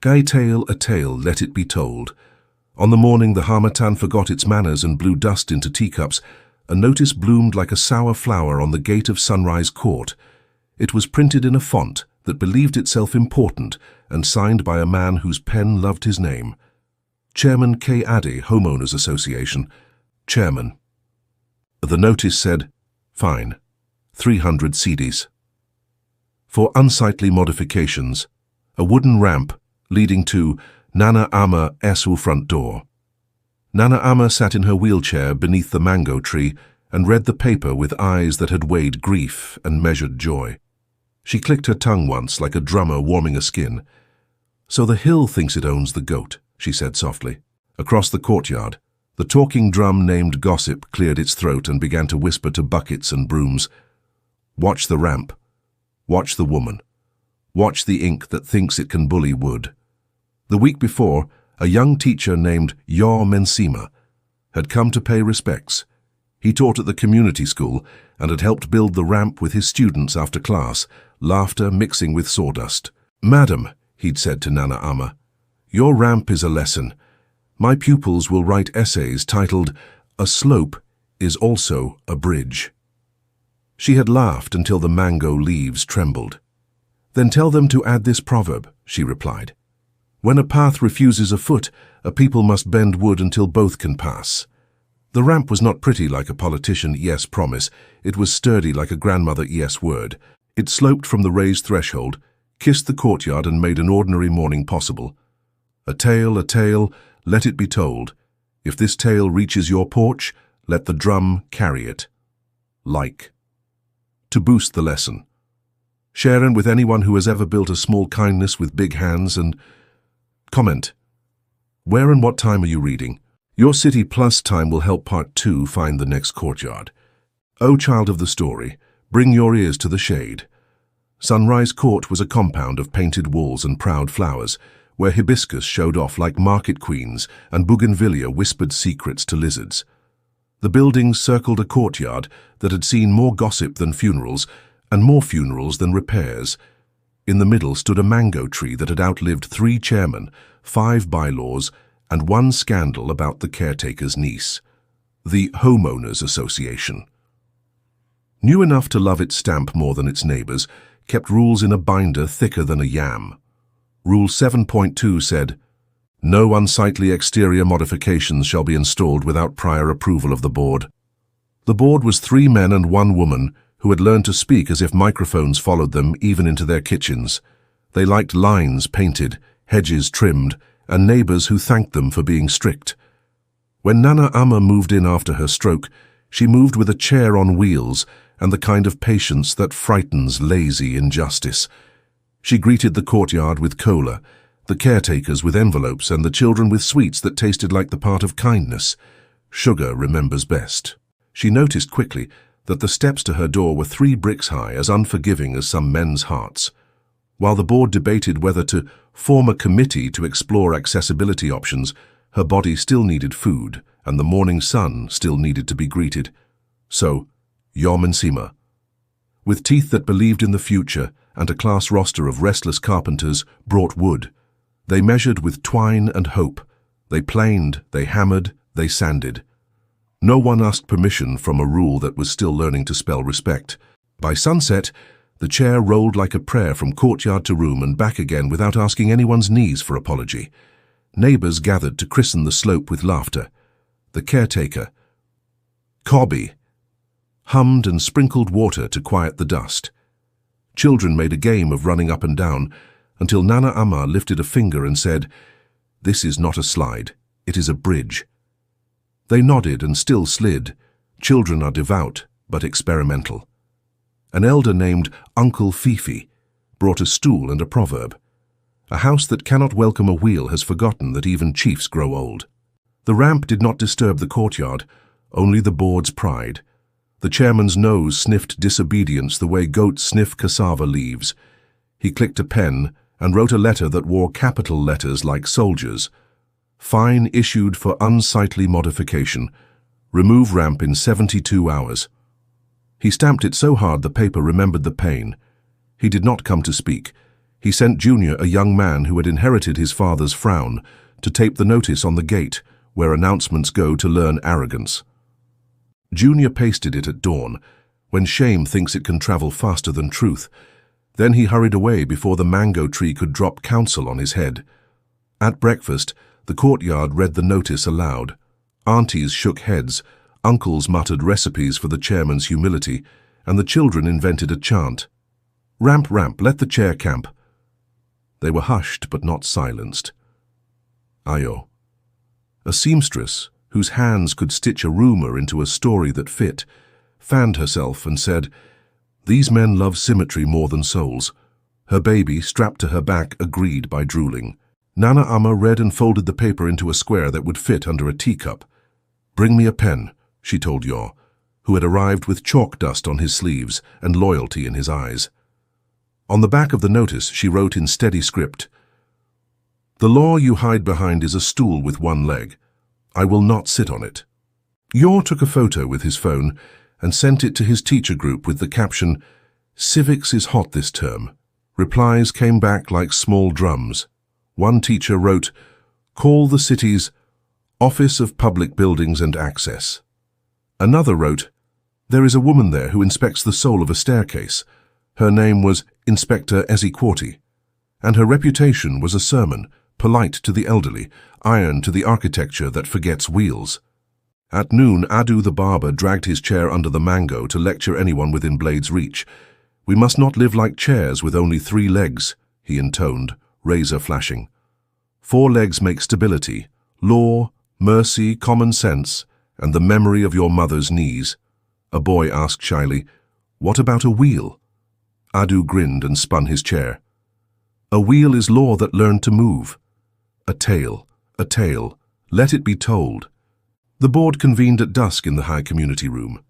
A tale, let it be told. On the morning the harmattan forgot its manners and blew dust into teacups, a notice bloomed like a sour flower on the gate of Sunrise Court. It was printed in a font that believed itself important and signed by a man whose pen loved his name. Chairman K. Addy, Homeowners Association. Chairman. The notice said, fine, 300 cedis. For unsightly modifications, a wooden ramp leading to Nana Ama's front door. Nana Ama sat in her wheelchair beneath the mango tree and read the paper with eyes that had weighed grief and measured joy. She clicked her tongue once like a drummer warming a skin. So the hill thinks it owns the goat, she said softly. Across the courtyard, the talking drum named Gossip cleared its throat and began to whisper to buckets and brooms. Watch the ramp. Watch the woman. Watch the ink that thinks it can bully wood. The week before, a young teacher named Yor Mensima had come to pay respects. He taught at the community school and had helped build the ramp with his students after class, laughter mixing with sawdust. Madam, he'd said to Nana Ama, your ramp is a lesson. My pupils will write essays titled, A Slope is Also a Bridge. She had laughed until the mango leaves trembled. Then tell them to add this proverb, she replied. When a path refuses a foot, a people must bend wood until both can pass. The ramp was not pretty like a politician yes promise, it was sturdy like a grandmother yes word. It sloped from the raised threshold, kissed the courtyard and made an ordinary morning possible. A tale, let it be told. If this tale reaches your porch, let the drum carry it. Like. To boost the lesson. Share it with anyone who has ever built a small kindness with big hands and comment. Where and what time are you reading? Your City Plus time will help Part 2 find the next courtyard. O child of the story, bring your ears to the shade. Sunrise Court was a compound of painted walls and proud flowers, where hibiscus showed off like market queens and bougainvillea whispered secrets to lizards. The buildings circled a courtyard that had seen more gossip than funerals, and more funerals than repairs. In the middle stood a mango tree that had outlived 3 chairmen, 5 bylaws, and 1 scandal about the caretaker's niece. The Homeowners Association. Knew enough to love its stamp more than its neighbors, kept rules in a binder thicker than a yam. Rule 7.2 said, no unsightly exterior modifications shall be installed without prior approval of the board. The board was 3 men and 1 woman who had learned to speak as if microphones followed them even into their kitchens. They liked lines painted, hedges trimmed, and neighbors who thanked them for being strict. When Nana Ama moved in after her stroke, she moved with a chair on wheels and the kind of patience that frightens lazy injustice. She greeted the courtyard with cola, the caretakers with envelopes, and the children with sweets that tasted like the part of kindness. Sugar remembers best. She noticed quickly that the steps to her door were 3 bricks high, as unforgiving as some men's hearts. While the board debated whether to form a committee to explore accessibility options, her body still needed food, and the morning sun still needed to be greeted. So, Yor Mensima. With teeth that believed in the future and a class roster of restless carpenters, brought wood. They measured with twine and hope. They planed, they hammered, they sanded. No one asked permission from a rule that was still learning to spell respect. By sunset, the chair rolled like a prayer from courtyard to room and back again without asking anyone's knees for apology. Neighbors gathered to christen the slope with laughter. The caretaker, Cobby, hummed and sprinkled water to quiet the dust. Children made a game of running up and down until Nana Ama lifted a finger and said, this is not a slide, it is a bridge. They nodded and still slid. Children are devout, but experimental. An elder named Uncle Fifi brought a stool and a proverb. A house that cannot welcome a wheel has forgotten that even chiefs grow old. The ramp did not disturb the courtyard, only the board's pride. The chairman's nose sniffed disobedience the way goats sniff cassava leaves. He clicked a pen and wrote a letter that wore capital letters like soldiers. Fine issued for unsightly modification. Remove ramp in 72 hours. He stamped it so hard the paper remembered the pain. He did not come to speak. He sent Junior, a young man who had inherited his father's frown, to tape the notice on the gate where announcements go to learn arrogance. Junior pasted it at dawn, when shame thinks it can travel faster than truth. Then he hurried away before the mango tree could drop counsel on his head. At breakfast, the courtyard read the notice aloud. Aunties shook heads, uncles muttered recipes for the chairman's humility, and the children invented a chant. "Ramp, ramp, let the chair camp." They were hushed but not silenced. Io. A seamstress, whose hands could stitch a rumor into a story that fit, fanned herself and said, "These men love symmetry more than souls." Her baby, strapped to her back, agreed by drooling. Nana Amma read and folded the paper into a square that would fit under a teacup. "Bring me a pen," she told Yaw, who had arrived with chalk dust on his sleeves and loyalty in his eyes. On the back of the notice she wrote in steady script, "The law you hide behind is a stool with one leg. I will not sit on it." Yaw took a photo with his phone and sent it to his teacher group with the caption, "Civics is hot this term." Replies came back like small drums. One teacher wrote, "Call the city's Office of Public Buildings and Access." Another wrote, "There is a woman there who inspects the sole of a staircase. Her name was Inspector Ezequarti, and her reputation was a sermon, polite to the elderly, iron to the architecture that forgets wheels." At noon, Adu the barber dragged his chair under the mango to lecture anyone within blade's reach. "We must not live like chairs with only 3 legs, he intoned, razor flashing. 4 legs make stability, law, mercy, common sense, and the memory of your mother's knees." A boy asked shyly, "What about a wheel?" Adu grinned and spun his chair. "A wheel is law that learned to move. A tale, let it be told." The board convened at dusk in the high community room,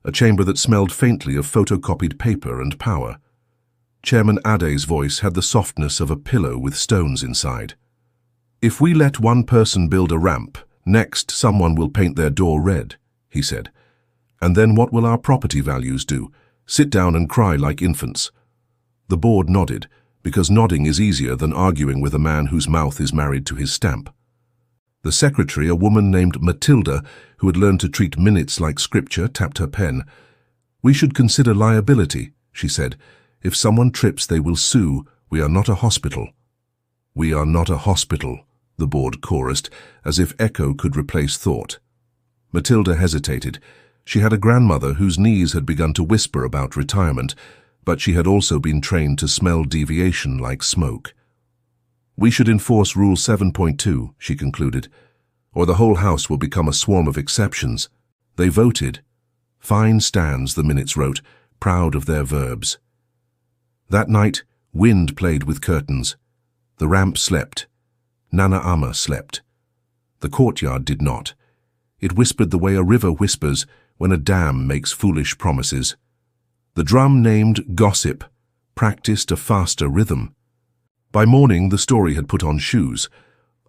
a chamber that smelled faintly of photocopied paper and power. Chairman Ade's voice had the softness of a pillow with stones inside. "If we let one person build a ramp, next someone will paint their door red," he said. "And then what will our property values do? Sit down and cry like infants." The board nodded, because nodding is easier than arguing with a man whose mouth is married to his stamp. The secretary, a woman named Matilda, who had learned to treat minutes like scripture, tapped her pen. "We should consider liability," she said. "If someone trips, they will sue. We are not a hospital." "We are not a hospital," the board chorused, as if echo could replace thought. Matilda hesitated. She had a grandmother whose knees had begun to whisper about retirement, but she had also been trained to smell deviation like smoke. "We should enforce Rule 7.2, she concluded, "or the whole house will become a swarm of exceptions." They voted. "Fine stands," the minutes wrote, proud of their verbs. That night, wind played with curtains. The ramp slept. Nana Amma slept. The courtyard did not. It whispered the way a river whispers when a dam makes foolish promises. The drum named Gossip practiced a faster rhythm. By morning, the story had put on shoes.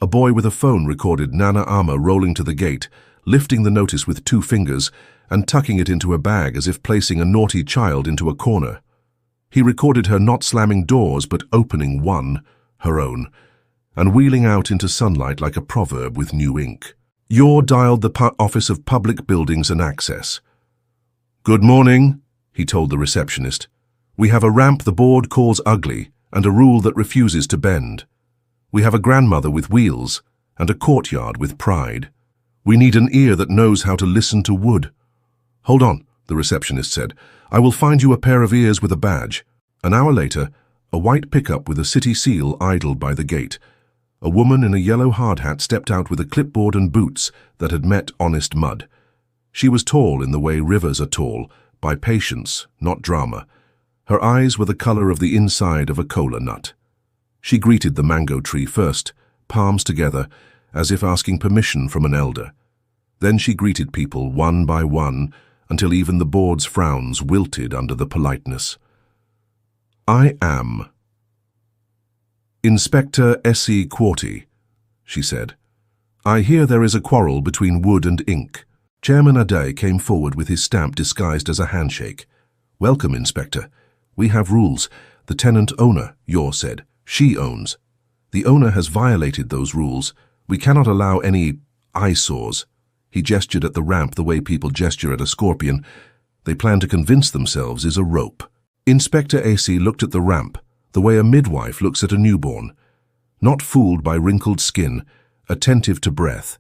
A boy with a phone recorded Nana Amma rolling to the gate, lifting the notice with 2 fingers and tucking it into a bag as if placing a naughty child into a corner. He recorded her not slamming doors but opening one, her own, and wheeling out into sunlight like a proverb with new ink. Yaw dialed the Office of Public Buildings and Access. "Good morning," he told the receptionist. "We have a ramp the board calls ugly and a rule that refuses to bend. We have a grandmother with wheels and a courtyard with pride. We need an ear that knows how to listen to wood." "Hold on," the receptionist said. "I will find you a pair of ears with a badge." An hour later, a white pickup with a city seal idled by the gate. A woman in a yellow hard hat stepped out with a clipboard and boots that had met honest mud. She was tall in the way rivers are tall, by patience, not drama. Her eyes were the color of the inside of a cola nut. She greeted the mango tree first, palms together, as if asking permission from an elder. Then she greeted people one by one, until even the board's frowns wilted under the politeness. "I am Inspector Ezequarti," she said. "I hear there is a quarrel between wood and ink." Chairman Ade came forward with his stamp disguised as a handshake. "Welcome, Inspector. We have rules. The tenant owner, Yor said. She owns. The owner has violated those rules. We cannot allow any eyesores. He gestured at the ramp the way people gesture at a scorpion. They plan to convince themselves is a rope. Inspector AC looked at the ramp, the way a midwife looks at a newborn. Not fooled by wrinkled skin, attentive to breath.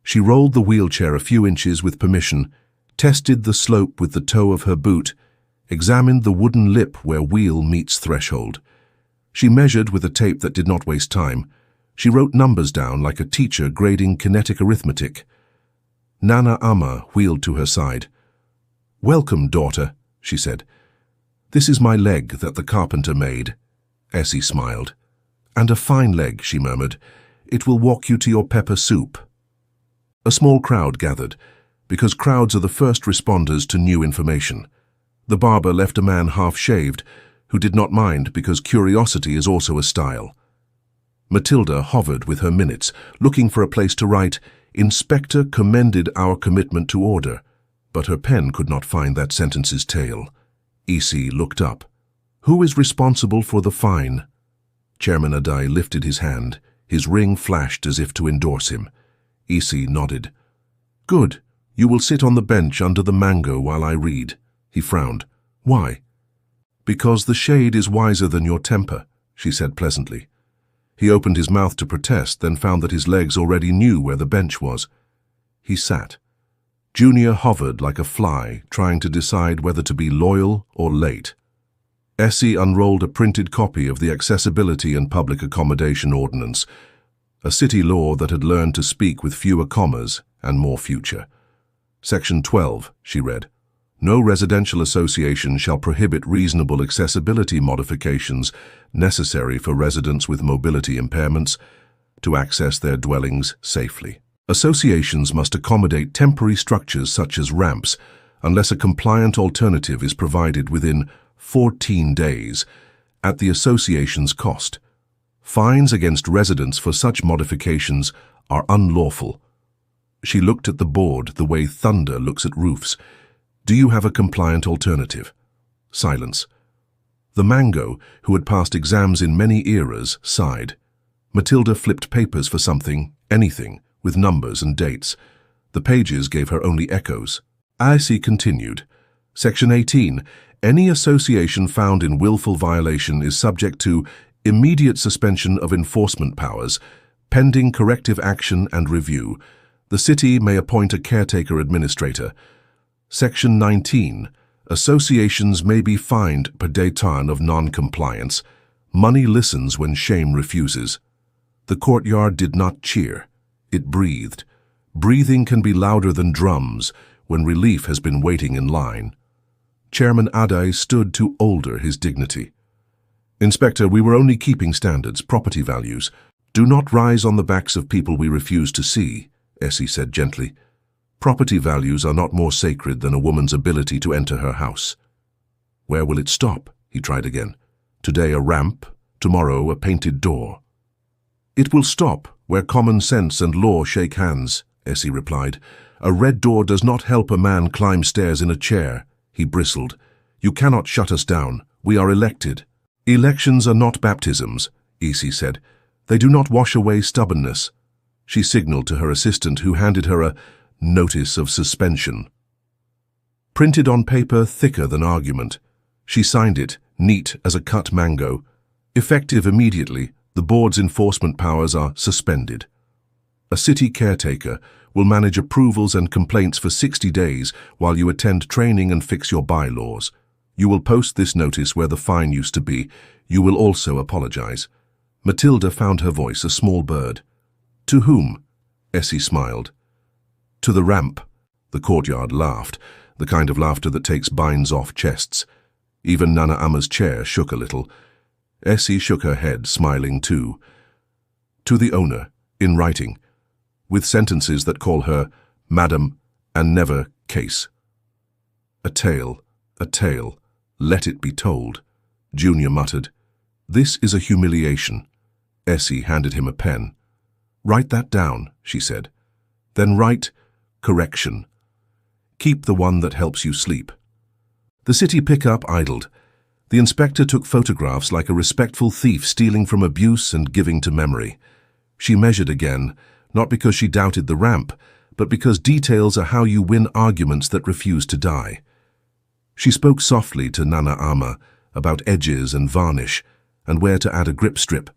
She rolled the wheelchair a few inches with permission, tested the slope with the toe of her boot, examined the wooden lip where wheel meets threshold. She measured with a tape that did not waste time. She wrote numbers down like a teacher grading kinetic arithmetic. Nana Amma wheeled to her side. "Welcome, daughter," she said. "This is my leg that the carpenter made." Essie smiled. "And a fine leg," she murmured. "It will walk you to your pepper soup." A small crowd gathered, because crowds are the first responders to new information. The barber left a man half-shaved, who did not mind because curiosity is also a style. Matilda hovered with her minutes, looking for a place to write, "Inspector commended our commitment to order," but her pen could not find that sentence's tail. EC looked up. "Who is responsible for the fine?" Chairman Adai lifted his hand. His ring flashed as if to endorse him. EC nodded. "Good. You will sit on the bench under the mango while I read." He frowned. "Why?" "Because the shade is wiser than your temper," she said pleasantly. He opened his mouth to protest, then found that his legs already knew where the bench was. He sat. Junior hovered like a fly, trying to decide whether to be loyal or late. Essie unrolled a printed copy of the Accessibility and Public Accommodation Ordinance, a city law that had learned to speak with fewer commas and more future. Section 12, she read. No residential association shall prohibit reasonable accessibility modifications necessary for residents with mobility impairments to access their dwellings safely. Associations must accommodate temporary structures such as ramps unless a compliant alternative is provided within 14 days at the association's cost. Fines against residents for such modifications are unlawful. She looked at the board the way thunder looks at roofs. Do you have a compliant alternative? Silence. The mango, who had passed exams in many eras, sighed. Matilda flipped papers for something, anything, with numbers and dates. The pages gave her only echoes. IC continued. Section 18. Any association found in willful violation is subject to immediate suspension of enforcement powers, pending corrective action and review. The city may appoint a caretaker administrator. Section 19. Associations may be fined per détail of non-compliance. Money listens when shame refuses. The courtyard did not cheer. It breathed. Breathing can be louder than drums when relief has been waiting in line. Chairman Adai stood to older his dignity. Inspector, we were only keeping standards, property values. Do not rise on the backs of people we refuse to see, Essie said gently. Property values are not more sacred than a woman's ability to enter her house. Where will it stop? He tried again. Today a ramp, tomorrow a painted door. It will stop where common sense and law shake hands, Essie replied. A red door does not help a man climb stairs in a chair. He bristled. You cannot shut us down. We are elected. Elections are not baptisms, EC said. They do not wash away stubbornness. She signaled to her assistant, who handed her a notice of suspension. Printed on paper thicker than argument. She signed it, neat as a cut mango. Effective immediately, the board's enforcement powers are suspended. A city caretaker will manage approvals and complaints for 60 days while you attend training and fix your bylaws. You will post this notice where the fine used to be. You will also apologize. Matilda found her voice a small bird. To whom? Essie smiled. To the ramp. The courtyard laughed, the kind of laughter that takes binds off chests. Even Nana Amma's chair shook a little. Essie shook her head, smiling too. To the owner, in writing, with sentences that call her Madam and never Case. A tale, let it be told, Junior muttered. This is a humiliation. Essie handed him a pen. Write that down, she said. Then write correction. Keep the one that helps you sleep. The city pickup idled. The inspector took photographs like a respectful thief stealing from abuse and giving to memory. She measured again, not because she doubted the ramp, but because details are how you win arguments that refuse to die. She spoke softly to Nana Ama about edges and varnish, and where to add a grip strip.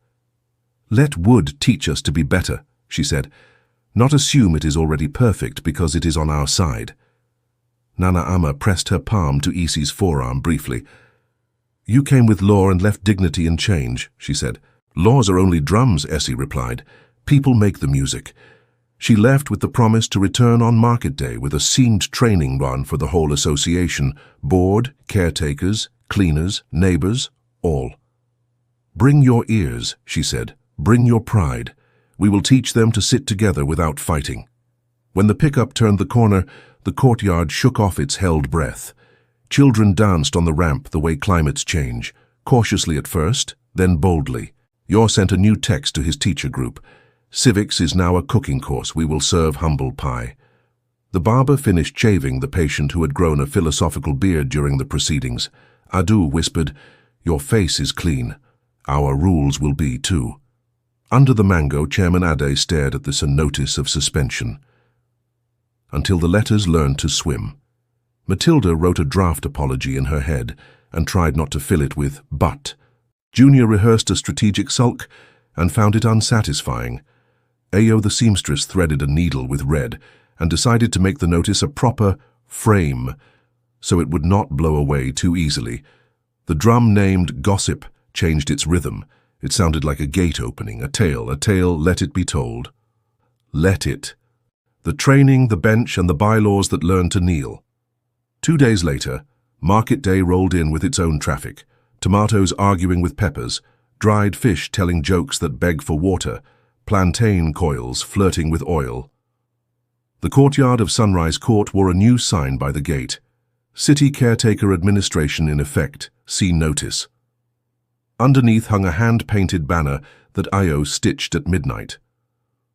"Let wood teach us to be better," she said. "Not assume it is already perfect because it is on our side." Nana Ama pressed her palm to Isi's forearm briefly. "You came with law and left dignity and change," she said. "Laws are only drums," Essie replied. "People make the music." She left with the promise to return on market day with a themed training run for the whole association, board, caretakers, cleaners, neighbors, all. "Bring your ears," she said. "Bring your pride. We will teach them to sit together without fighting." When the pickup turned the corner, the courtyard shook off its held breath. Children danced on the ramp the way climates change, cautiously at first, then boldly. Yor sent a new text to his teacher group. "Civics is now a cooking course. We will serve humble pie." The barber finished shaving the patient who had grown a philosophical beard during the proceedings. Adu whispered, "Your face is clean. Our rules will be too." Under the mango, Chairman Ade stared at this notice of suspension. Until the letters learned to swim. Matilda wrote a draft apology in her head and tried not to fill it with "but." Junior rehearsed a strategic sulk and found it unsatisfying. Ayo the seamstress threaded a needle with red and decided to make the notice a proper frame so it would not blow away too easily. The drum named Gossip changed its rhythm. It sounded like a gate opening, a tale, let it be told. Let it. The training, the bench, and the bylaws that learned to kneel. 2 days later, market day rolled in with its own traffic. Tomatoes arguing with peppers, dried fish telling jokes that beg for water, plantain coils flirting with oil. The courtyard of Sunrise Court wore a new sign by the gate. City Caretaker Administration in effect. See notice. Underneath hung a hand-painted banner that Ayo stitched at midnight.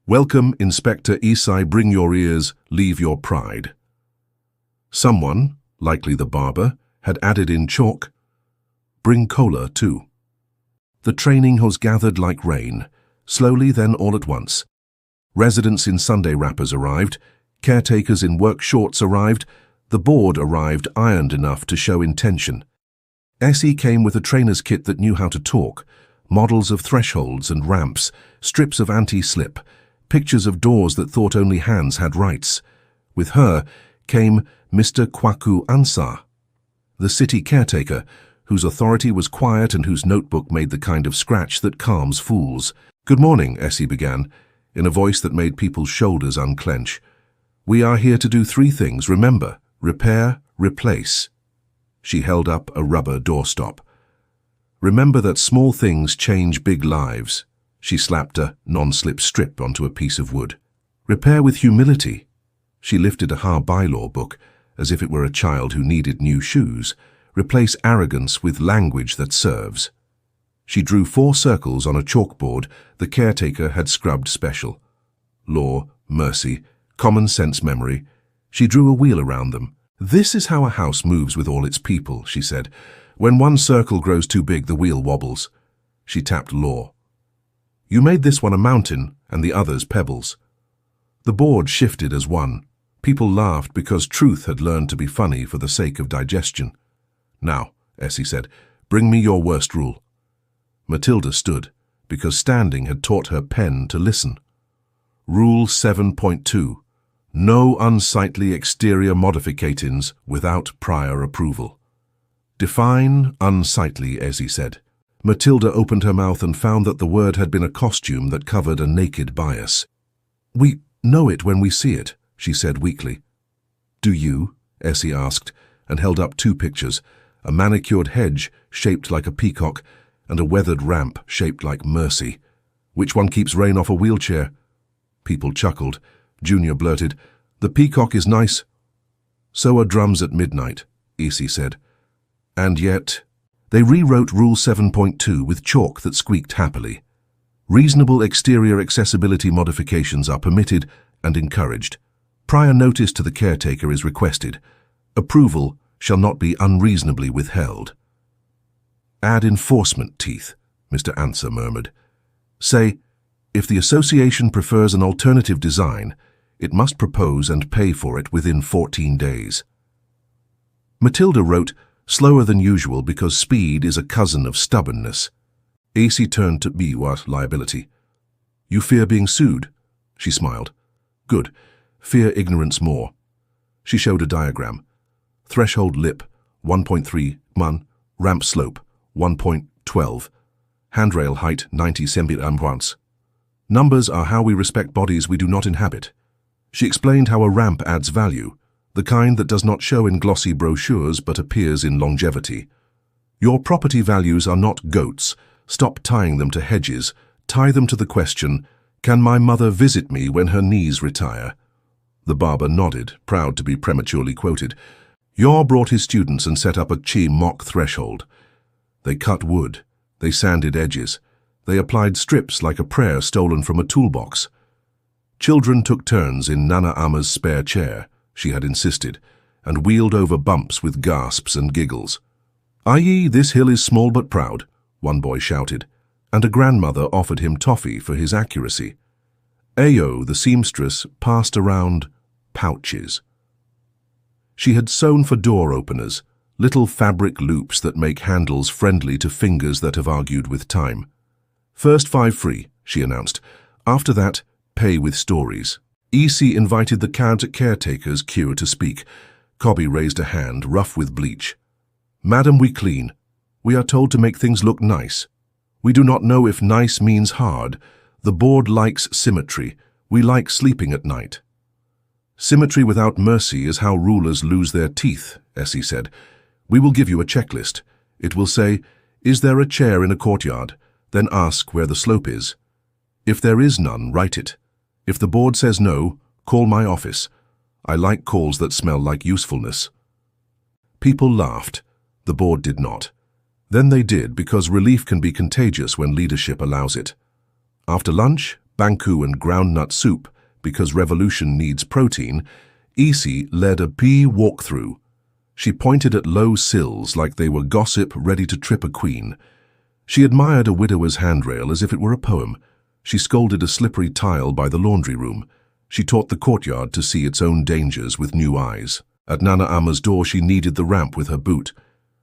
"Welcome, Inspector Isai, bring your ears, leave your pride." Someone, likely the barber, had added in chalk, "Bring cola too." The training was gathered like rain, slowly then all at once. Residents in Sunday wrappers arrived, caretakers in work shorts arrived, the board arrived ironed enough to show intention. Essie came with a trainer's kit that knew how to talk, models of thresholds and ramps, strips of anti-slip, pictures of doors that thought only hands had rights. With her came Mr. Kwaku Ansah, the city caretaker, whose authority was quiet and whose notebook made the kind of scratch that calms fools. "Good morning," Essie began, in a voice that made people's shoulders unclench. "We are here to do 3 things, remember: repair, replace." She held up a rubber doorstop. "Remember that small things change big lives." She slapped a non-slip strip onto a piece of wood. "Repair with humility." She lifted a HOA bylaw book, as if it were a child who needed new shoes. "Replace arrogance with language that serves." She drew 4 circles on a chalkboard the caretaker had scrubbed special. Law, mercy, common sense memory. She drew a wheel around them. "This is how a house moves with all its people," she said. "When one circle grows too big, the wheel wobbles." She tapped law. "You made this one a mountain and the others pebbles." The board shifted as one. People laughed because truth had learned to be funny for the sake of digestion. "Now," Essie said, "bring me your worst rule." Matilda stood, because standing had taught her pen to listen. Rule 7.2. No unsightly exterior modifications without prior approval. "Define unsightly," Essie said. Matilda opened her mouth and found that the word had been a costume that covered a naked bias. "We know it when we see it," she said weakly. "Do you?" Essie asked, and held up 2 pictures, a manicured hedge shaped like a peacock and a weathered ramp shaped like mercy. "Which one keeps rain off a wheelchair?" People chuckled. Junior blurted, "The peacock is nice." "So are drums at midnight," Essie said. And yet, they rewrote Rule 7.2 with chalk that squeaked happily. Reasonable exterior accessibility modifications are permitted and encouraged. Prior notice to the caretaker is requested. Approval shall not be unreasonably withheld. Add enforcement teeth, Mr. Answer murmured. Say, if the association prefers an alternative design, it must propose and pay for it within 14 days. Matilda wrote, slower than usual because speed is a cousin of stubbornness. AC turned to Biwa liability. You fear being sued? She smiled. Good. Fear ignorance more. She showed a diagram. Threshold lip, 1.3 mun, ramp slope, 1.12. Handrail height, 90 cm. Numbers are how we respect bodies we do not inhabit. She explained how a ramp adds value, the kind that does not show in glossy brochures but appears in longevity. Your property values are not goats. Stop tying them to hedges. Tie them to the question, can my mother visit me when her knees retire? The barber nodded, proud to be prematurely quoted. Yaw brought his students and set up a chi mock threshold. They cut wood. They sanded edges. They applied strips like a prayer stolen from a toolbox. Children took turns in Nana Ama's spare chair, she had insisted, and wheeled over bumps with gasps and giggles. "I.e., this hill is small but proud," one boy shouted, and a grandmother offered him toffee for his accuracy. Ayo, the seamstress, passed around pouches. She had sewn for door openers, little fabric loops that make handles friendly to fingers that have argued with time. First 5 free, she announced. After that, pay with stories. EC invited the caretaker's cure to speak. Cobby raised a hand, rough with bleach. Madam, we clean. We are told to make things look nice. We do not know if nice means hard. The board likes symmetry. We like sleeping at night. Symmetry without mercy is how rulers lose their teeth, Essie said. We will give you a checklist. It will say, is there a chair in a courtyard? Then ask where the slope is. If there is none, write it. If the board says no, call my office. I like calls that smell like usefulness. People laughed. The board did not. Then they did because relief can be contagious when leadership allows it. After lunch, banku and groundnut soup, because revolution needs protein, EC led a pea walkthrough. She pointed at low sills like they were gossip ready to trip a queen. She admired a widower's handrail as if it were a poem. She scolded a slippery tile by the laundry room. She taught the courtyard to see its own dangers with new eyes. At Nana Ama's door she kneaded the ramp with her boot.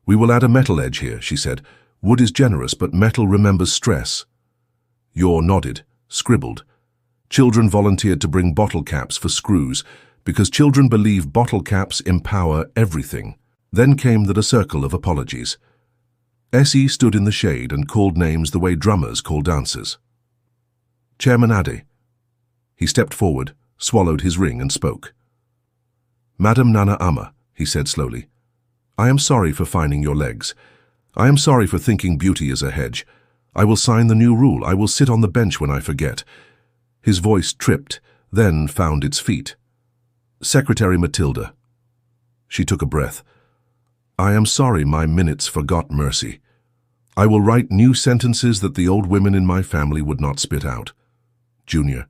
We will add a metal edge here, she said. Wood is generous, but metal remembers stress. Yaw nodded, scribbled. Children volunteered to bring bottle caps for screws, because children believe bottle caps empower everything. Then came the circle of apologies. Essie stood in the shade and called names the way drummers call dancers. Chairman Ade. He stepped forward, swallowed his ring and spoke. Madam Nana Ama, he said slowly, I am sorry for fining your legs. I am sorry for thinking beauty is a hedge. I will sign the new rule. I will sit on the bench when I forget. His voice tripped, then found its feet. Secretary Matilda. She took a breath. I am sorry my minutes forgot mercy. I will write new sentences that the old women in my family would not spit out. Junior.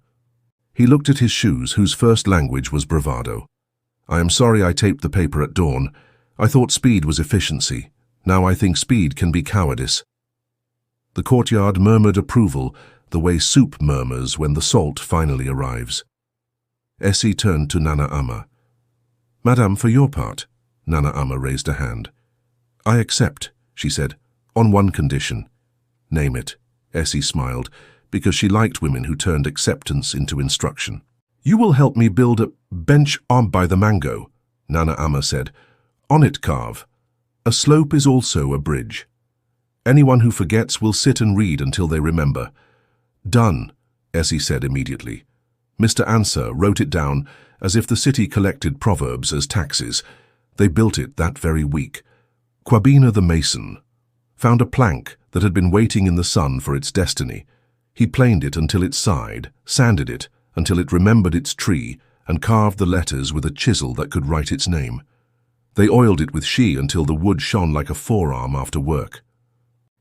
He looked at his shoes, whose first language was bravado. I am sorry I taped the paper at dawn. I thought speed was efficiency. Now I think speed can be cowardice. The courtyard murmured approval, the way soup murmurs when the salt finally arrives. Essie turned to Nana Ama. Madame, for your part. Nana Ama raised a hand. I accept, she said, on one condition. Name it. Essie smiled, because she liked women who turned acceptance into instruction. You will help me build a bench on by the mango, Nana Ama said. On it carve. A slope is also a bridge. Anyone who forgets will sit and read until they remember. Done, Essie said immediately. Mr. Answer wrote it down as if the city collected proverbs as taxes. They built it that very week. Kwabena the mason found a plank that had been waiting in the sun for its destiny. He planed it until it sighed, sanded it until it remembered its tree, and carved the letters with a chisel that could write its name. They oiled it with she until the wood shone like a forearm after work.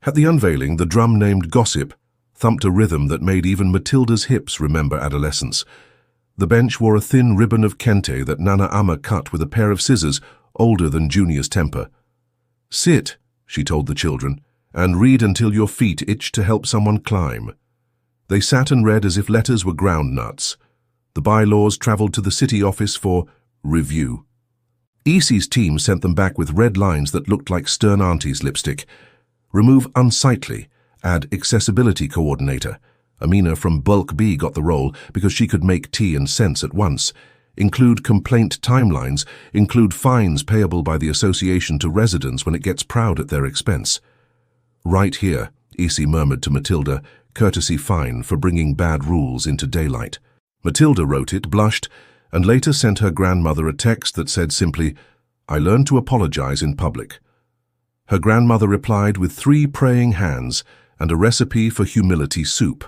At the unveiling, the drum named Gossip thumped a rhythm that made even Matilda's hips remember adolescence. The bench wore a thin ribbon of kente that Nana Ama cut with a pair of scissors older than Junior's temper. Sit, she told the children, and read until your feet itch to help someone climb. They sat and read as if letters were ground nuts. The bylaws travelled to the city office for review. EC's team sent them back with red lines that looked like stern auntie's lipstick. Remove unsightly, add accessibility coordinator. Amina from Bulk B got the role because she could make tea and sense at once. Include complaint timelines, include fines payable by the association to residents when it gets proud at their expense. Right here, EC murmured to Matilda, courtesy fine for bringing bad rules into daylight. Matilda wrote it, blushed, and later sent her grandmother a text that said simply, "I learned to apologize in public." Her grandmother replied with 3 praying hands and a recipe for humility soup.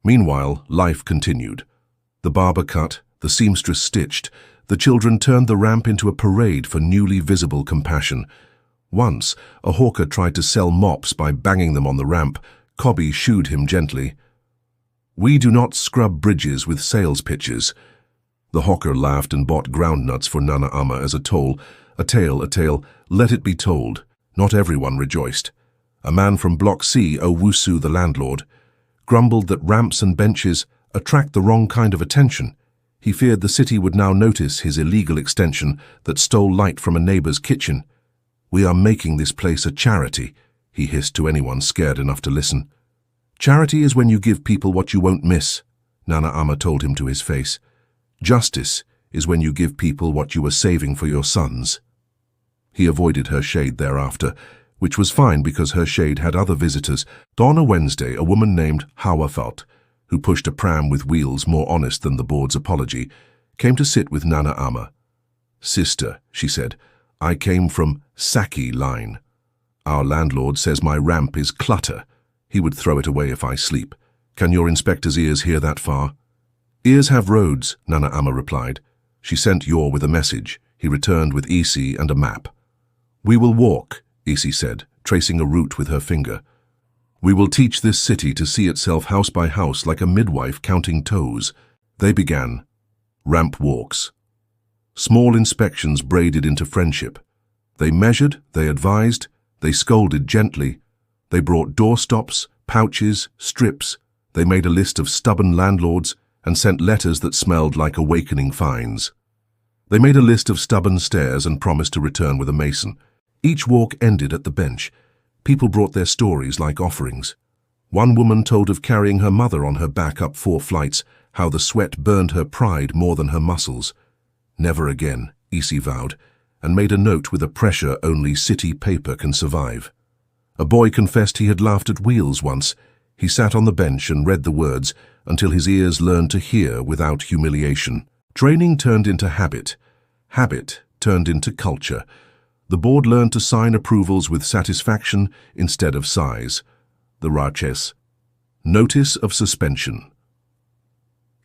Meanwhile, life continued. The barber cut, the seamstress stitched, the children turned the ramp into a parade for newly visible compassion. Once, a hawker tried to sell mops by banging them on the ramp. Cobby shooed him gently. "We do not scrub bridges with sales pitches." The hawker laughed and bought groundnuts for Nana Amma as a toll. A tale, let it be told. Not everyone rejoiced. A man from Block C, Owusu the landlord, grumbled that ramps and benches attract the wrong kind of attention. He feared the city would now notice his illegal extension that stole light from a neighbor's kitchen. "We are making this place a charity," he hissed to anyone scared enough to listen. "Charity is when you give people what you won't miss," Nana Amma told him to his face. "Justice is when you give people what you were saving for your sons." He avoided her shade thereafter, which was fine because her shade had other visitors. On a Wednesday, a woman named HOA, who pushed a pram with wheels more honest than the board's apology, came to sit with Nana Amma. "Sister," she said, "I came from Saki Line. Our landlord says my ramp is clutter. He would throw it away if I sleep. Can your inspector's ears hear that far?" "Ears have roads," Nana Amma replied. She sent Yor with a message. He returned with EC and a map. "We will walk," EC said, tracing a route with her finger. "We will teach this city to see itself house by house like a midwife counting toes." They began. Ramp walks. Small inspections braided into friendship. They measured, they advised, they scolded gently. They brought doorstops, pouches, strips. They made a list of stubborn landlords and sent letters that smelled like awakening fines. They made a list of stubborn stairs and promised to return with a mason. Each walk ended at the bench. People brought their stories like offerings. One woman told of carrying her mother on her back up 4 flights, how the sweat burned her pride more than her muscles. "Never again," EC vowed, and made a note with a pressure only city paper can survive. A boy confessed he had laughed at wheels once. He sat on the bench and read the words until his ears learned to hear without humiliation. Training turned into habit. Habit turned into culture. The board learned to sign approvals with satisfaction instead of sighs. The Raches. Notice of suspension.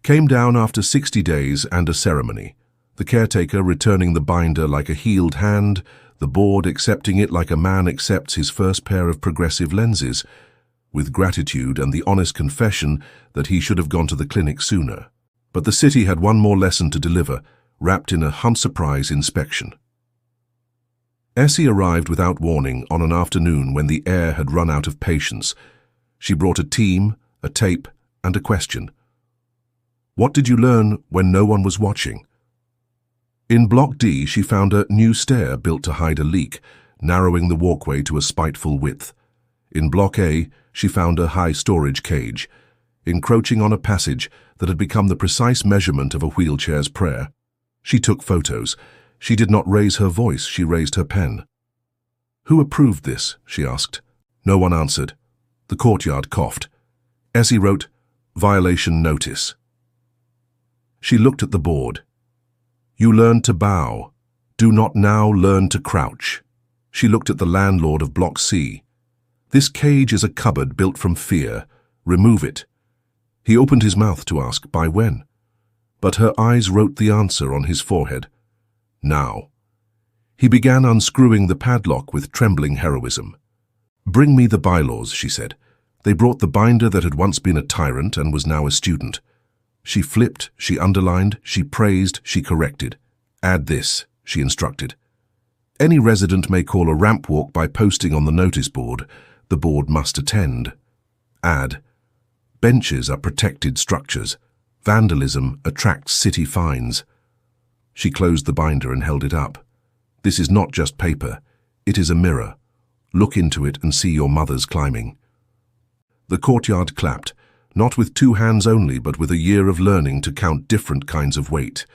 Came down after 60 days and a ceremony. The caretaker returning the binder like a healed hand, the board accepting it like a man accepts his first pair of progressive lenses, with gratitude and the honest confession that he should have gone to the clinic sooner. But the city had one more lesson to deliver, wrapped in a surprise inspection. Essie arrived without warning on an afternoon when the air had run out of patience. She brought a team, a tape, and a question. What did you learn when no one was watching? In Block D, she found a new stair built to hide a leak, narrowing the walkway to a spiteful width. In Block A, she found a high storage cage, encroaching on a passage that had become the precise measurement of a wheelchair's prayer. She took photos. She did not raise her voice, she raised her pen. "Who approved this?" she asked. No one answered. The courtyard coughed. Essie wrote, "Violation notice." She looked at the board. "You learned to bow. Do not now learn to crouch." She looked at the landlord of Block C. "This cage is a cupboard built from fear. Remove it." He opened his mouth to ask, by when? But her eyes wrote the answer on his forehead. Now. He began unscrewing the padlock with trembling heroism. "Bring me the bylaws," she said. They brought the binder that had once been a tyrant and was now a student. She flipped, she underlined, she praised, she corrected. "Add this," she instructed. "Any resident may call a ramp walk by posting on the notice board. The board must attend. Add, benches are protected structures. Vandalism attracts city fines. She closed the binder and held it up. This is not just paper. It is a mirror. Look into it and see your mothers climbing. The courtyard clapped, not with 2 hands only, but with a year of learning to count different kinds of weight.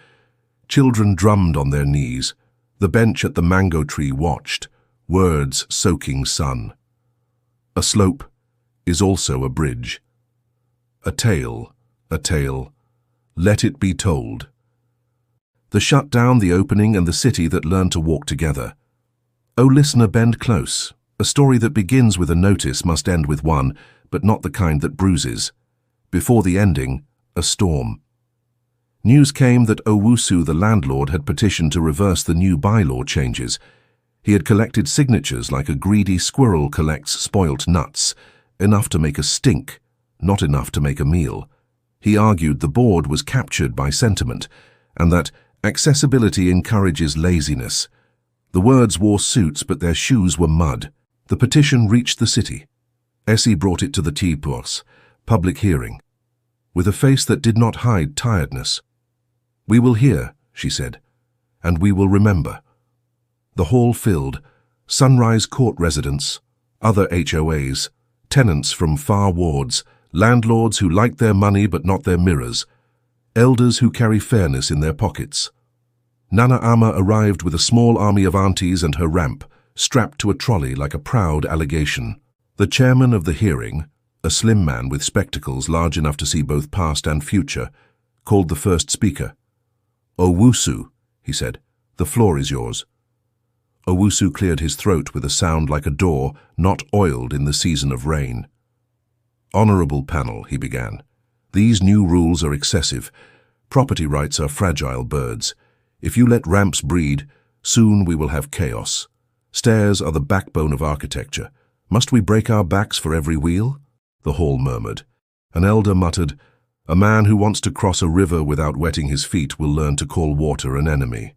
Children drummed on their knees. The bench at the mango tree watched, words soaking sun. A slope is also a bridge. A tale, let it be told. The shut down, the opening, and the city that learned to walk together. O listener, bend close. A story that begins with a notice must end with one, but not the kind that bruises. Before the ending, a storm. News came that Owusu, the landlord, had petitioned to reverse the new bylaw changes. He had collected signatures like a greedy squirrel collects spoilt nuts, enough to make a stink, not enough to make a meal. He argued the board was captured by sentiment, and that accessibility encourages laziness. The words wore suits, but their shoes were mud. The petition reached the city. Essie brought it to the T-Purs, public hearing, with a face that did not hide tiredness. "We will hear," she said, "and we will remember." The hall filled, Sunrise Court residents, other HOAs, tenants from far wards, landlords who like their money but not their mirrors, elders who carry fairness in their pockets. Nana Ama arrived with a small army of aunties and her ramp, strapped to a trolley like a proud allegation. The chairman of the hearing, a slim man with spectacles large enough to see both past and future, called the first speaker. "Owusu," he said, "the floor is yours." Owusu cleared his throat with a sound like a door not oiled in the season of rain. "Honorable panel," he began, "these new rules are excessive. Property rights are fragile birds. If you let ramps breed, soon we will have chaos. Stairs are the backbone of architecture. Must we break our backs for every wheel?" The hall murmured. An elder muttered, "A man who wants to cross a river without wetting his feet will learn to call water an enemy."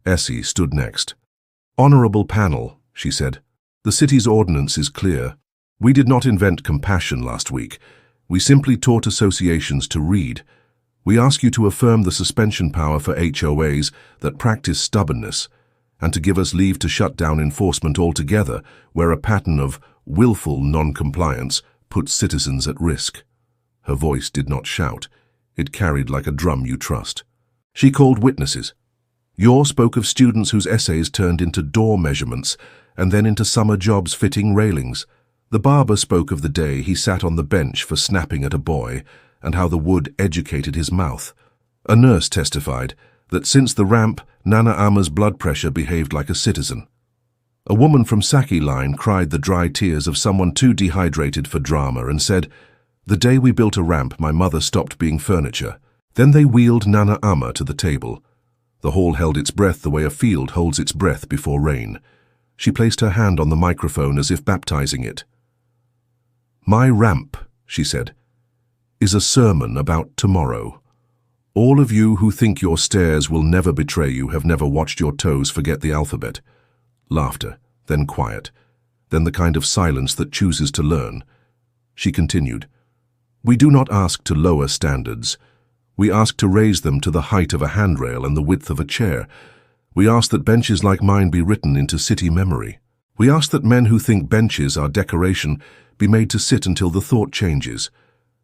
Essie stood next. "Honorable panel," she said, "the city's ordinance is clear. We did not invent compassion last week. We simply taught associations to read. We ask you to affirm the suspension power for HOAs that practice stubbornness, and to give us leave to shut down enforcement altogether where a pattern of willful non-compliance puts citizens at risk." Her voice did not shout. It carried like a drum you trust. She called witnesses. Yor spoke of students whose essays turned into door measurements and then into summer jobs fitting railings. The barber spoke of the day he sat on the bench for snapping at a boy and how the wood educated his mouth. A nurse testified that since the ramp, Nana Ama's blood pressure behaved like a citizen. A woman from Saki Line cried the dry tears of someone too dehydrated for drama and said, "The day we built a ramp, my mother stopped being furniture." Then they wheeled Nana Ama to the table. The hall held its breath the way a field holds its breath before rain. She placed her hand on the microphone as if baptizing it. "My ramp," she said, "is a sermon about tomorrow. All of you who think your stairs will never betray you have never watched your toes forget the alphabet." Laughter, then quiet, then the kind of silence that chooses to learn. She continued, "We do not ask to lower standards. We ask to raise them to the height of a handrail and the width of a chair. We ask that benches like mine be written into city memory. We ask that men who think benches are decoration be made to sit until the thought changes."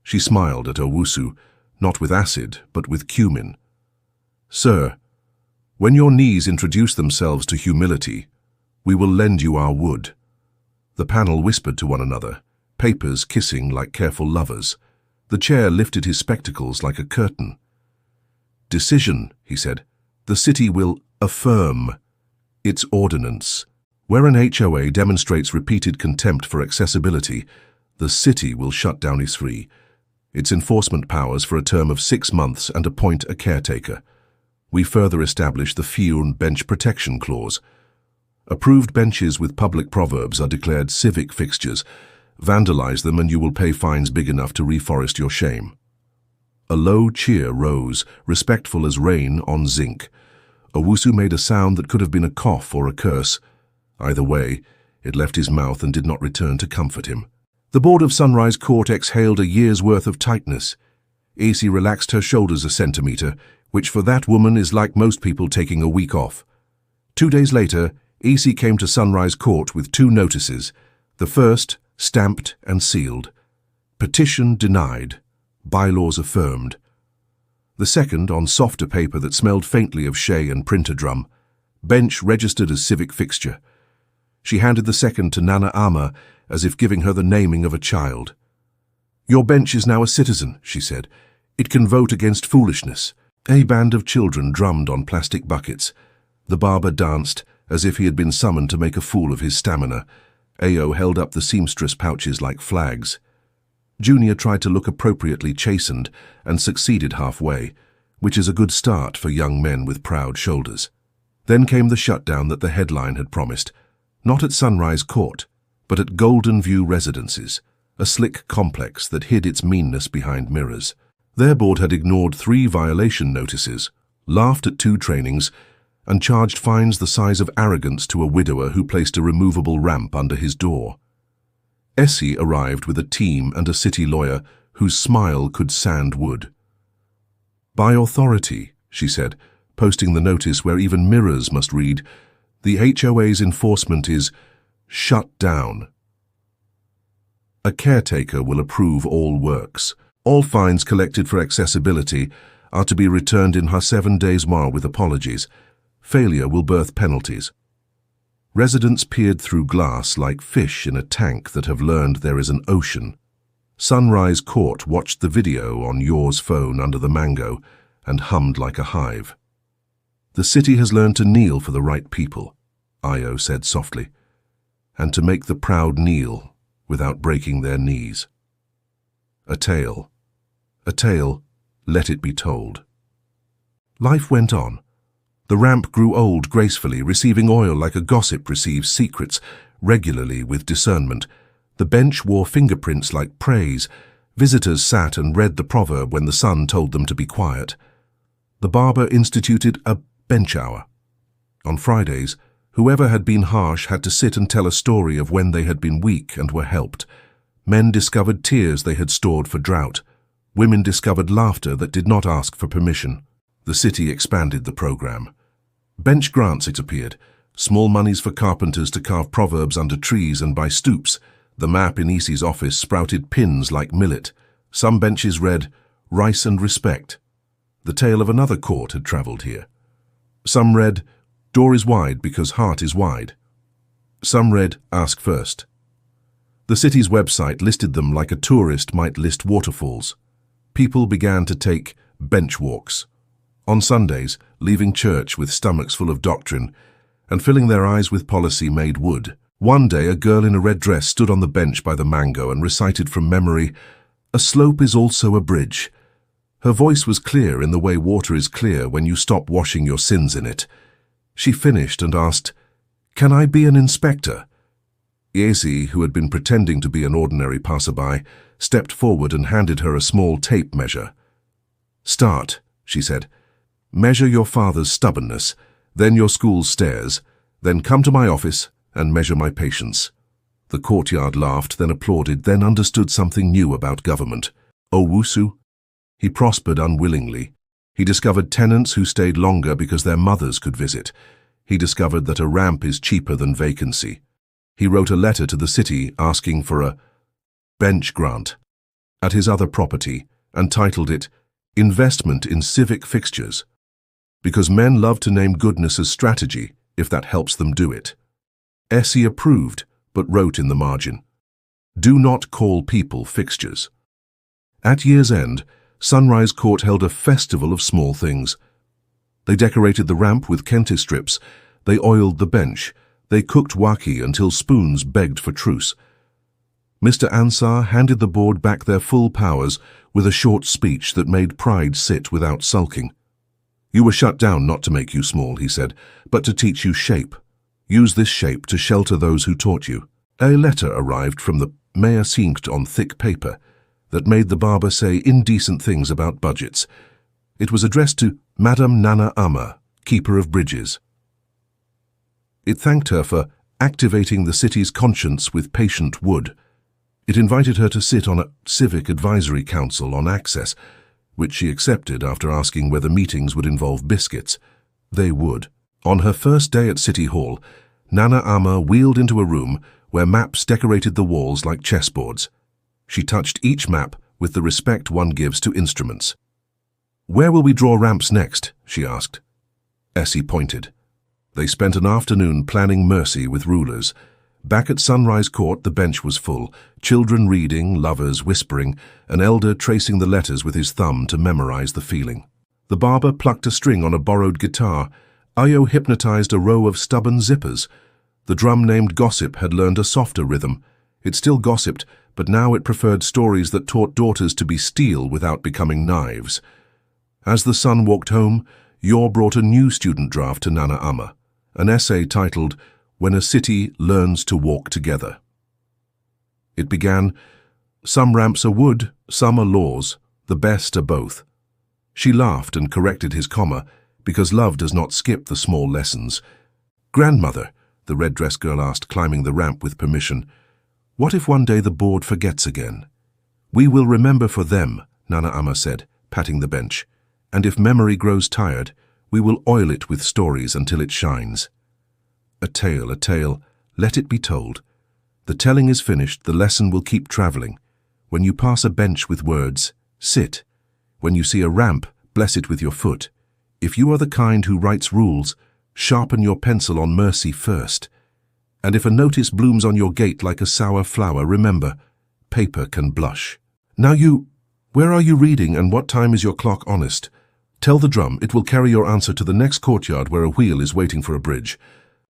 She smiled at Owusu, not with acid, but with cumin. "Sir, when your knees introduce themselves to humility, we will lend you our wood." The panel whispered to one another, papers kissing like careful lovers. The chair lifted his spectacles like a curtain. "Decision," he said. "The city will affirm its ordinance. Where an HOA demonstrates repeated contempt for accessibility, the city will shut down its enforcement powers for a term of 6 months and appoint a caretaker. We further establish the Fiun Bench Protection Clause. Approved benches with public proverbs are declared civic fixtures. Vandalize them and you will pay fines big enough to reforest your shame." A low cheer rose, respectful as rain on zinc. Owusu made a sound that could have been a cough or a curse. Either way, It left his mouth and did not return to comfort him. The board of Sunrise Court exhaled a year's worth of tightness. Acey relaxed her shoulders a centimetre, which for that woman is like most people taking a week off. 2 days later, Acey came to Sunrise Court with 2 notices. The first, stamped and sealed. Petition denied. Bylaws affirmed. The second, on softer paper that smelled faintly of shea and printer drum. Bench registered as civic fixture. She handed the second to Nana Ama as if giving her the naming of a child. "Your bench is now a citizen," she said. "It can vote against foolishness." A band of children drummed on plastic buckets. The barber danced as if he had been summoned to make a fool of his stamina. Ao held up the seamstress pouches like flags. Junior tried to look appropriately chastened and succeeded halfway, which is a good start for young men with proud shoulders. Then came the shutdown that the headline had promised. Not at Sunrise Court, but at Golden View Residences, a slick complex that hid its meanness behind mirrors. Their board had ignored 3 violation notices, laughed at 2 trainings, and charged fines the size of arrogance to a widower who placed a removable ramp under his door. Essie arrived with a team and a city lawyer whose smile could sand wood. "By authority," she said, posting the notice where even mirrors must read, "The HOA's enforcement is shut down. A caretaker will approve all works. All fines collected for accessibility are to be returned in her 7 days more with apologies. Failure will birth penalties." Residents peered through glass like fish in a tank that have learned there is an ocean. Sunrise Court watched the video on Yours phone under the mango and hummed like a hive. "The city has learned to kneel for the right people," Io said softly, "and to make the proud kneel without breaking their knees." A tale, let it be told. Life went on. The ramp grew old gracefully, receiving oil like a gossip receives secrets, regularly with discernment. The bench wore fingerprints like praise. Visitors sat and read the proverb when the sun told them to be quiet. The barber instituted a bench hour. On Fridays, whoever had been harsh had to sit and tell a story of when they had been weak and were helped. Men discovered tears they had stored for drought. Women discovered laughter that did not ask for permission. The city expanded the program. Bench grants, it appeared, small monies for carpenters to carve proverbs under trees and by stoops. The map in Acey's office sprouted pins like millet. Some benches read, "Rice and Respect." The tale of another court had travelled here. Some read, "Door is wide because heart is wide." Some read, "Ask first." The city's website listed them like a tourist might list waterfalls. People began to take bench walks. On Sundays, leaving church with stomachs full of doctrine and filling their eyes with policy made wood. One day a girl in a red dress stood on the bench by the mango and recited from memory, "A slope is also a bridge." Her voice was clear in the way water is clear when you stop washing your sins in it. She finished and asked, "Can I be an inspector?" Acey, who had been pretending to be an ordinary passerby, stepped forward and handed her a small tape measure. "Start," she said. "Measure your father's stubbornness, then your school's stairs, then come to my office and measure my patience." The courtyard laughed, then applauded, then understood something new about government. Owusu? He prospered unwillingly. He discovered tenants who stayed longer because their mothers could visit. He discovered that a ramp is cheaper than vacancy. He wrote a letter to the city asking for a bench grant at his other property and titled it Investment in Civic Fixtures, because men love to name goodness as strategy if that helps them do it. Essie approved, but wrote in the margin, "Do not call people fixtures." At year's end, Sunrise Court held a festival of small things. They decorated the ramp with kente strips, they oiled the bench, they cooked waki until spoons begged for truce. Mr. Ansar handed the board back their full powers with a short speech that made pride sit without sulking. "You were shut down not to make you small," he said, "but to teach you shape. Use this shape to shelter those who taught you." A letter arrived from the mayor inked on thick paper that made the barber say indecent things about budgets. It was addressed to Madam Nana Ama, Keeper of Bridges. It thanked her for activating the city's conscience with patient wood. It invited her to sit on a civic advisory council on access, which she accepted after asking whether meetings would involve biscuits. They would. On her first day at City Hall, Nana Ama wheeled into a room where maps decorated the walls like chessboards. She touched each map with the respect one gives to instruments. "Where will we draw ramps next?" she asked. Essie pointed. They spent an afternoon planning mercy with rulers. Back at Sunrise Court, the bench was full, children reading, lovers whispering, an elder tracing the letters with his thumb to memorize the feeling. The barber plucked a string on a borrowed guitar. Ayo hypnotized a row of stubborn zippers. The drum named Gossip had learned a softer rhythm. It still gossiped, but now it preferred stories that taught daughters to be steel without becoming knives. As the son walked home, Yor brought a new student draft to Nana Ama, an essay titled "When a City Learns to Walk Together." It began, "Some ramps are wood, some are laws, the best are both." She laughed and corrected his comma, because love does not skip the small lessons. "Grandmother," the red-dress girl asked, climbing the ramp with permission, "what if one day the board forgets again?" "We will remember for them," Nana Ama said, patting the bench. "And if memory grows tired, we will oil it with stories until it shines." A tale, let it be told. The telling is finished, the lesson will keep traveling. When you pass a bench with words, sit. When you see a ramp, bless it with your foot. If you are the kind who writes rules, sharpen your pencil on mercy first. And if a notice blooms on your gate like a sour flower, remember, paper can blush. Now where are you reading and what time is your clock honest? Tell the drum, it will carry your answer to the next courtyard where a wheel is waiting for a bridge.